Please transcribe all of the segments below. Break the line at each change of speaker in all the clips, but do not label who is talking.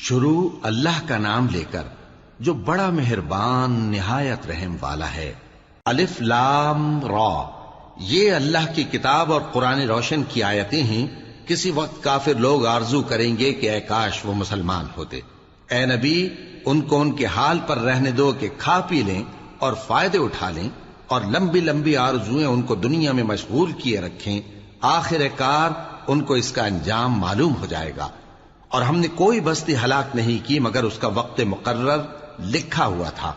شروع اللہ کا نام لے کر جو بڑا مہربان نہایت رحم والا ہے۔ الف لام را، یہ اللہ کی کتاب اور قرآن روشن کی آیتیں ہیں۔ کسی وقت کافر لوگ آرزو کریں گے کہ اے کاش وہ مسلمان ہوتے۔ اے نبی، ان کو ان کے حال پر رہنے دو کہ کھا پی لیں اور فائدے اٹھا لیں، اور لمبی لمبی آرزویں ان کو دنیا میں مشغول کیے رکھیں۔ آخر کار ان کو اس کا انجام معلوم ہو جائے گا۔ اور ہم نے کوئی بستی ہلاک نہیں کی مگر اس کا وقت مقرر لکھا ہوا تھا۔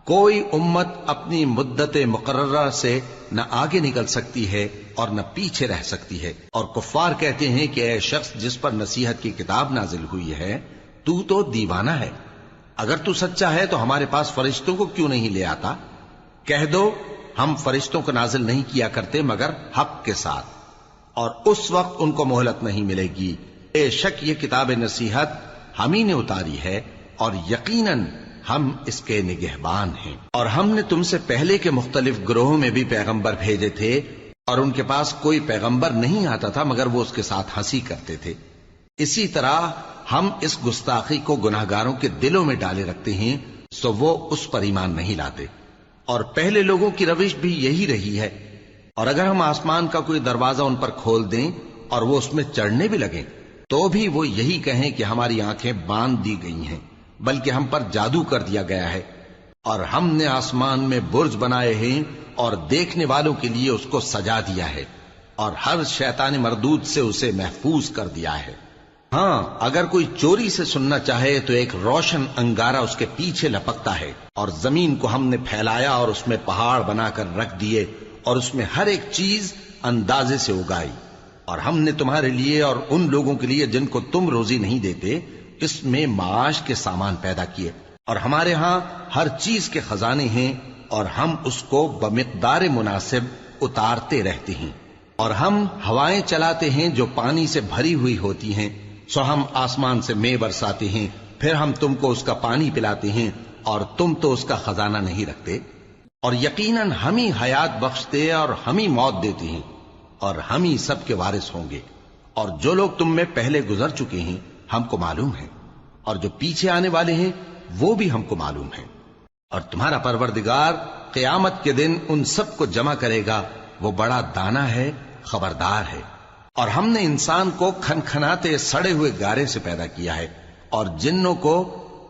کوئی امت اپنی مدت مقررہ سے نہ آگے نکل سکتی ہے اور نہ پیچھے رہ سکتی ہے۔ اور کفار کہتے ہیں کہ اے شخص جس پر نصیحت کی کتاب نازل ہوئی ہے، تو دیوانہ ہے۔ اگر تو سچا ہے تو ہمارے پاس فرشتوں کو کیوں نہیں لے آتا؟ کہہ دو ہم فرشتوں کو نازل نہیں کیا کرتے مگر حق کے ساتھ، اور اس وقت ان کو مہلت نہیں ملے گی۔ بے شک یہ کتاب نصیحت ہم ہی نے اتاری ہے، اور یقیناً ہم اس کے نگہبان ہیں۔ اور ہم نے تم سے پہلے کے مختلف گروہوں میں بھی پیغمبر بھیجے تھے، اور ان کے پاس کوئی پیغمبر نہیں آتا تھا مگر وہ اس کے ساتھ ہنسی کرتے تھے۔ اسی طرح ہم اس گستاخی کو گناہگاروں کے دلوں میں ڈالے رکھتے ہیں، سو وہ اس پر ایمان نہیں لاتے۔ اور پہلے لوگوں کی روش بھی یہی رہی ہے۔ اور اگر ہم آسمان کا کوئی دروازہ ان پر کھول دیں اور وہ اس میں چڑھنے بھی لگیں تو بھی وہ یہی کہیں کہ ہماری آنکھیں باندھ دی گئی ہیں، بلکہ ہم پر جادو کر دیا گیا ہے۔ اور ہم نے آسمان میں برج بنائے ہیں اور دیکھنے والوں کے لیے اس کو سجا دیا ہے، اور ہر شیطان مردود سے اسے محفوظ کر دیا ہے۔ ہاں، اگر کوئی چوری سے سننا چاہے تو ایک روشن انگارہ اس کے پیچھے لپکتا ہے، اور زمین کو ہم نے پھیلایا اور اس میں پہاڑ بنا کر رکھ دیے، اور اس میں ہر ایک چیز اندازے سے اگائی۔ اور ہم نے تمہارے لیے اور ان لوگوں کے لیے جن کو تم روزی نہیں دیتے اس میں معاش کے سامان پیدا کیے، اور ہمارے ہاں ہر چیز کے خزانے ہیں، اور ہم اس کو بمقدار مناسب اتارتے رہتے ہیں۔ اور ہم ہوائیں چلاتے ہیں جو پانی سے بھری ہوئی ہوتی ہیں، سو ہم آسمان سے مے برساتے ہیں، پھر ہم تم کو اس کا پانی پلاتے ہیں، اور تم تو اس کا خزانہ نہیں رکھتے۔ اور یقیناً ہم ہی حیات بخشتے اور ہم ہی موت دیتے ہیں، اور ہم ہی سب کے وارث ہوں گے۔ اور جو لوگ تم میں پہلے گزر چکے ہیں ہم کو معلوم ہے، اور جو پیچھے آنے والے ہیں وہ بھی ہم کو معلوم ہے۔ اور تمہارا پروردگار قیامت کے دن ان سب کو جمع کرے گا، وہ بڑا دانا ہے، خبردار ہے۔ اور ہم نے انسان کو کھنکھناتے سڑے ہوئے گارے سے پیدا کیا ہے، اور جنوں کو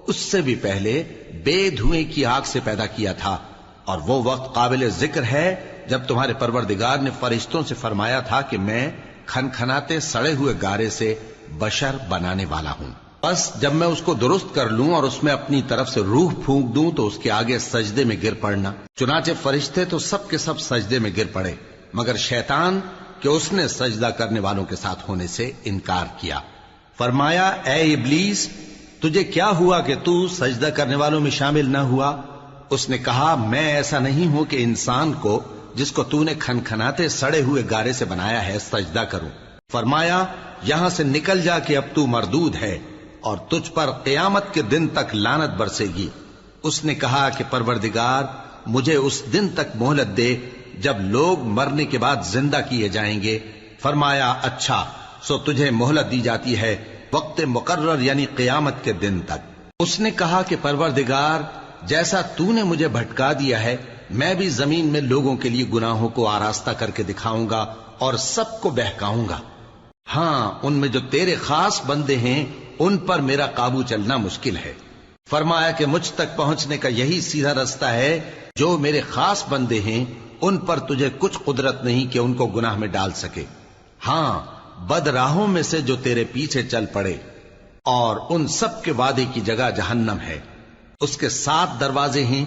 اس سے بھی پہلے بے دھوئیں کی آگ سے پیدا کیا تھا۔ اور وہ وقت قابل ذکر ہے جب تمہارے پروردگار نے فرشتوں سے فرمایا تھا کہ میں کھنکھناتے سڑے ہوئے گارے سے بشر بنانے والا ہوں، بس جب میں اس کو درست کر لوں اور اس میں اپنی طرف سے روح پھونک دوں تو اس کے آگے سجدے میں گر پڑنا۔ چنانچہ فرشتے تو سب کے سب سجدے میں گر پڑے مگر شیطان کہ اس نے سجدہ کرنے والوں کے ساتھ ہونے سے انکار کیا۔ فرمایا اے ابلیس، تجھے کیا ہوا کہ تو سجدہ کرنے والوں میں شامل نہ ہوا؟ اس نے کہا میں ایسا نہیں ہوں کہ انسان کو جس کو تو نے کھنکھناتے سڑے ہوئے گارے سے بنایا ہے سجدہ کروں۔ فرمایا یہاں سے نکل جا کہ اب تو مردود ہے، اور تجھ پر قیامت کے دن تک لعنت برسے گی۔ اس نے کہا کہ پروردگار مجھے اس دن تک مہلت دے جب لوگ مرنے کے بعد زندہ کیے جائیں گے۔ فرمایا اچھا، سو تجھے مہلت دی جاتی ہے وقت مقرر یعنی قیامت کے دن تک۔ اس نے کہا کہ پروردگار جیسا تو نے مجھے بھٹکا دیا ہے میں بھی زمین میں لوگوں کے لیے گناہوں کو آراستہ کر کے دکھاؤں گا اور سب کو بہکاؤں گا۔ ہاں، ان میں جو تیرے خاص بندے ہیں ان پر میرا قابو چلنا مشکل ہے۔ فرمایا کہ مجھ تک پہنچنے کا یہی سیدھا رستہ ہے، جو میرے خاص بندے ہیں ان پر تجھے کچھ قدرت نہیں کہ ان کو گناہ میں ڈال سکے۔ ہاں، بد راہوں میں سے جو تیرے پیچھے چل پڑے، اور ان سب کے وعدے کی جگہ جہنم ہے۔ اس کے 7 دروازے ہیں،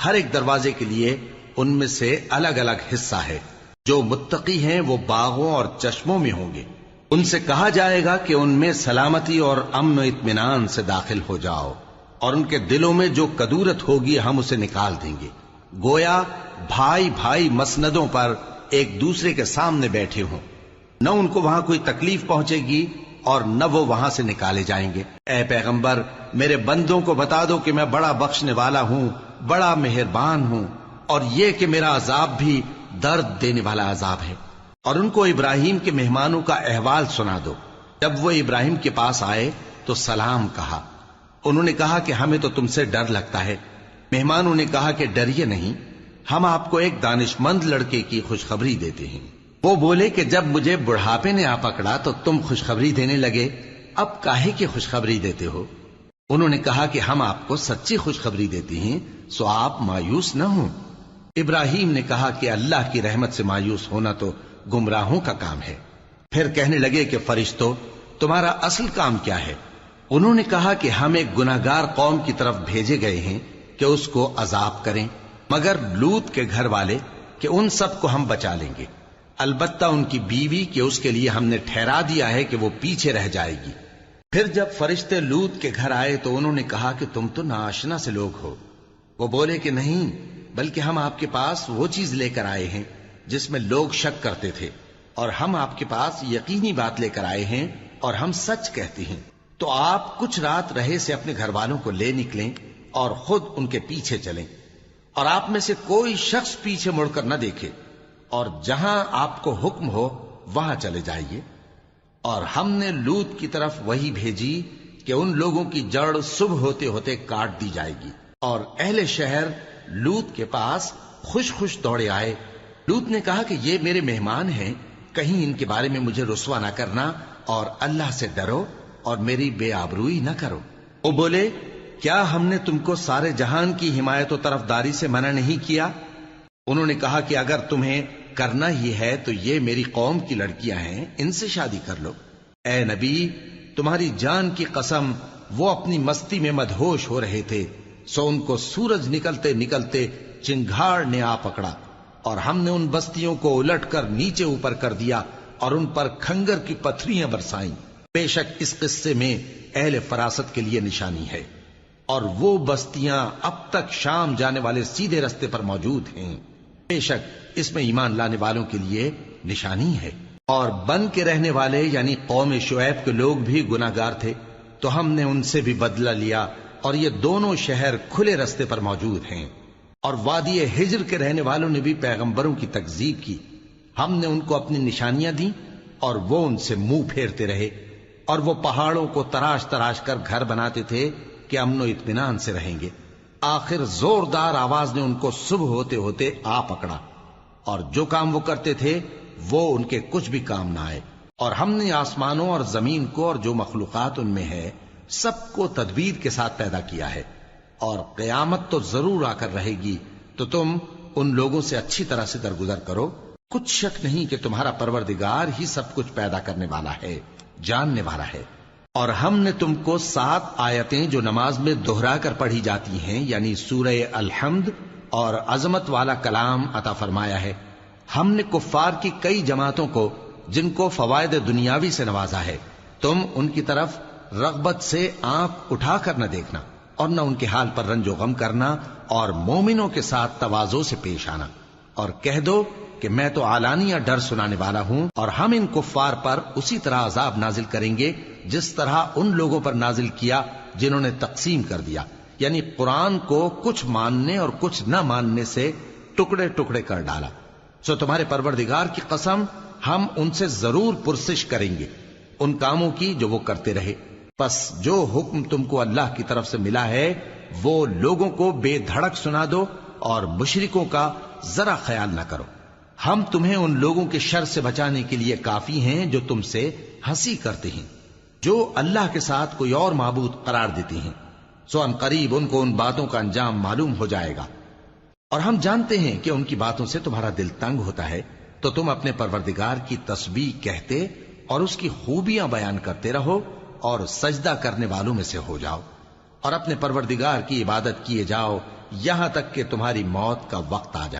ہر ایک دروازے کے لیے ان میں سے الگ الگ حصہ ہے۔ جو متقی ہیں وہ باغوں اور چشموں میں ہوں گے۔ ان سے کہا جائے گا کہ ان میں سلامتی اور امن و اطمینان سے داخل ہو جاؤ، اور ان کے دلوں میں جو کدورت ہوگی ہم اسے نکال دیں گے، گویا بھائی بھائی مسندوں پر ایک دوسرے کے سامنے بیٹھے ہوں۔ نہ ان کو وہاں کوئی تکلیف پہنچے گی اور نہ وہ وہاں سے نکالے جائیں گے۔ اے پیغمبر میرے بندوں کو بتا دو کہ میں بڑا بخشنے والا ہوں، بڑا مہربان ہوں، اور یہ کہ میرا عذاب بھی درد دینے والا عذاب ہے۔ اور ان کو ابراہیم کے مہمانوں کا احوال سنا دو۔ جب وہ ابراہیم کے پاس آئے تو سلام کہا، انہوں نے کہا کہ ہمیں تو تم سے ڈر لگتا ہے۔ مہمانوں نے کہا کہ ڈریے نہیں، ہم آپ کو ایک دانش مند لڑکے کی خوشخبری دیتے ہیں۔ وہ بولے کہ جب مجھے بڑھاپے نے آ پکڑا تو تم خوشخبری دینے لگے، اب کاہے کی خوشخبری دیتے ہو؟ انہوں نے کہا کہ ہم آپ کو سچی خوشخبری دیتے ہیں، سو آپ مایوس نہ ہوں۔ ابراہیم نے کہا کہ اللہ کی رحمت سے مایوس ہونا تو گمراہوں کا کام ہے۔ پھر کہنے لگے کہ فرشتوں، تمہارا اصل کام کیا ہے؟ انہوں نے کہا کہ ہم ایک گناہگار قوم کی طرف بھیجے گئے ہیں کہ اس کو عذاب کریں، مگر لوط کے گھر والے کہ ان سب کو ہم بچا لیں گے، البتہ ان کی بیوی کہ اس کے لیے ہم نے ٹھہرا دیا ہے کہ وہ پیچھے رہ جائے گی۔ پھر جب فرشتے لوط کے گھر آئے تو انہوں نے کہا کہ تم تو ناآشنا سے لوگ ہو۔ وہ بولے کہ نہیں، بلکہ ہم آپ کے پاس وہ چیز لے کر آئے ہیں جس میں لوگ شک کرتے تھے، اور ہم آپ کے پاس یقینی بات لے کر آئے ہیں اور ہم سچ کہتے ہیں۔ تو آپ کچھ رات رہے سے اپنے گھر والوں کو لے نکلیں اور خود ان کے پیچھے چلیں، اور آپ میں سے کوئی شخص پیچھے مڑ کر نہ دیکھے، اور جہاں آپ کو حکم ہو وہاں چلے جائیے۔ اور ہم نے لوط کی طرف وہی بھیجی کہ ان لوگوں کی جڑ صبح ہوتے ہوتے کاٹ دی جائے گی، اور اہل شہر لوط کے پاس خوش خوش دوڑے آئے۔ لوط نے کہا کہ یہ میرے مہمان ہیں، کہیں ان کے بارے میں مجھے رسوا نہ کرنا، اور اللہ سے ڈرو اور میری بے آبروئی نہ کرو۔ وہ بولے، کیا ہم نے تم کو سارے جہان کی حمایت و طرفداری سے منع نہیں کیا؟ انہوں نے کہا کہ اگر تمہیں کرنا ہی ہے تو یہ میری قوم کی لڑکیاں ہیں، ان سے شادی کر لو۔ اے نبی، تمہاری جان کی قسم، وہ اپنی مستی میں مدہوش ہو رہے تھے، سو ان کو سورج نکلتے نکلتے چنگھاڑ نے آ پکڑا، اور ہم نے ان بستیوں کو الٹ کر نیچے اوپر کر دیا اور ان پر کھنگر کی پتھریاں برسائیں۔ بے شک اس قصے میں اہل فراست کے لیے نشانی ہے، اور وہ بستیاں اب تک شام جانے والے سیدھے رستے پر موجود ہیں۔ بے شک اس میں ایمان لانے والوں کے لیے نشانی ہے۔ اور بن کے رہنے والے یعنی قوم شعیب کے لوگ بھی گناہگار تھے، تو ہم نے ان سے بھی بدلہ لیا، اور یہ دونوں شہر کھلے رستے پر موجود ہیں۔ اور وادی ہجر کے رہنے والوں نے بھی پیغمبروں کی تکذیب کی، ہم نے ان کو اپنی نشانیاں دیں اور وہ ان سے منہ پھیرتے رہے، اور وہ پہاڑوں کو تراش تراش کر گھر بناتے تھے کہ امن و اطمینان سے رہیں گے۔ آخر زوردار آواز نے ان کو صبح ہوتے ہوتے آ پکڑا، اور جو کام وہ کرتے تھے وہ ان کے کچھ بھی کام نہ آئے۔ اور ہم نے آسمانوں اور زمین کو اور جو مخلوقات ان میں ہے سب کو تدبیر کے ساتھ پیدا کیا ہے، اور قیامت تو ضرور آ کر رہے گی، تو تم ان لوگوں سے اچھی طرح سے درگزر کرو۔ کچھ شک نہیں کہ تمہارا پروردگار ہی سب کچھ پیدا کرنے والا ہے، جاننے والا ہے۔ اور ہم نے تم کو 7 آیتیں جو نماز میں دہرا کر پڑھی جاتی ہیں، یعنی سورہ الحمد اور عظمت والا کلام عطا فرمایا ہے۔ ہم نے کفار کی کئی جماعتوں کو جن کو فوائد دنیاوی سے نوازا ہے، تم ان کی طرف رغبت سے آنکھ اٹھا کر نہ دیکھنا، اور نہ ان کے حال پر رنج و غم کرنا، اور مومنوں کے ساتھ تواضع سے پیش آنا، اور کہہ دو کہ میں تو اعلانیہ ڈر سنانے والا ہوں، اور ہم ان کفار پر اسی طرح عذاب نازل کریں گے جس طرح ان لوگوں پر نازل کیا جنہوں نے تقسیم کر دیا، یعنی قرآن کو کچھ ماننے اور کچھ نہ ماننے سے ٹکڑے ٹکڑے کر ڈالا۔ سو تمہارے پروردگار کی قسم، ہم ان سے ضرور پرسش کریں گے ان کاموں کی جو وہ کرتے رہے۔ پس جو حکم تم کو اللہ کی طرف سے ملا ہے وہ لوگوں کو بے دھڑک سنا دو، اور مشرکوں کا ذرا خیال نہ کرو۔ ہم تمہیں ان لوگوں کے شر سے بچانے کے لیے کافی ہیں جو تم سے ہنسی کرتے ہیں، جو اللہ کے ساتھ کوئی اور معبود قرار دیتے ہیں، سو ان قریب ان کو ان باتوں کا انجام معلوم ہو جائے گا۔ اور ہم جانتے ہیں کہ ان کی باتوں سے تمہارا دل تنگ ہوتا ہے، تو تم اپنے پروردگار کی تسبیح کہتے اور اس کی خوبیاں بیان کرتے رہو، اور سجدہ کرنے والوں میں سے ہو جاؤ، اور اپنے پروردگار کی عبادت کیے جاؤ یہاں تک کہ تمہاری موت کا وقت آ جائے۔